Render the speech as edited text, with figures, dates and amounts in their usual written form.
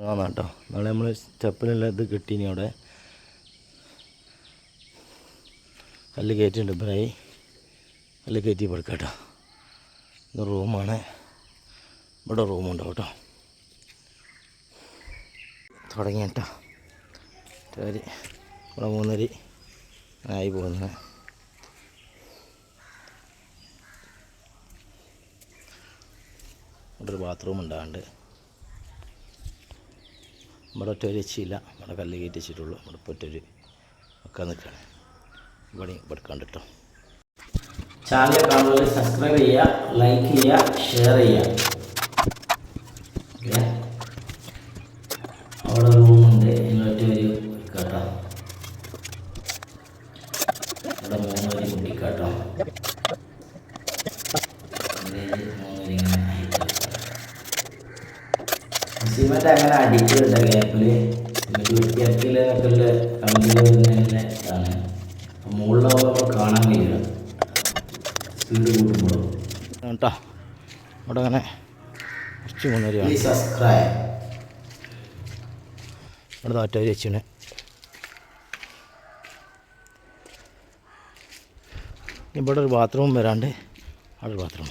കേട്ടോ. നാളെ നമ്മൾ സ്റ്റെപ്പിനുള്ള ഇത് കിട്ടീനി. അവിടെ കല്ല് കയറ്റിട്ടുണ്ട്. ഇബ്രായി കല്ല് കയറ്റി കൊടുക്കാം കേട്ടോ. ഇത് റൂമാണ്. ഇവിടെ റൂമുണ്ടാവും കേട്ടോ. തുടങ്ങി കേട്ടോ. ഒരു ഇവിടെ 3:30 ആയി പോകുന്നത്. ഇവിടെ ഒരു ബാത്റൂം ഉണ്ടാകുന്നുണ്ട്. ഇവിടെ ഒറ്റ ഒരു രക്ഷയില്ല. ഇവിടെ കല്ല് കയറ്റി വെച്ചിട്ടുള്ളൂ. ഇവിടെ ഇപ്പോൾ ഒറ്റൊരു വെക്കാൻ നിൽക്കുകയാണ്. ഇവിടെ എടുക്കാണ്ട് കേട്ടോ. ചാനൽ കാണുന്നവർ സബ്സ്ക്രൈബ് ചെയ്യുക, ലൈക്ക് ചെയ്യുക, ഷെയർ ചെയ്യുക. അവിടെ റൂമുണ്ട്. നിങ്ങളൊറ്റ ഒരു കേട്ടോ. ഇവിടെ 3 വരി മുട്ടിക്കാട്ടോ. 3 വരി ഇങ്ങനെ സിമെൻ്റ് അങ്ങനെ അടിക്കുന്നുണ്ട് ഗ്യാപ്പിൽ. വൃത്തിയാക്കിയിലൊക്കെ ഉള്ള കമ്പനി വരുന്നതിൻ്റെ ഇതാണ്. മുകളിലാവുമ്പോൾ നമ്മൾ കാണാൻ കഴിയില്ല സ്പീഡ് കൂട്ടുമ്പോഴും കേട്ടോ. അവിടെ അങ്ങനെ കുറച്ച് 3 വരിയാണ്. സബ്സ്ക്രൈബ്. ഇവിടെ താറ്റ വെച്ചാണ്. ഇവിടെ ഒരു ബാത്റൂം വരാണ്ട് അവിടെ ഒരു ബാത്റൂം.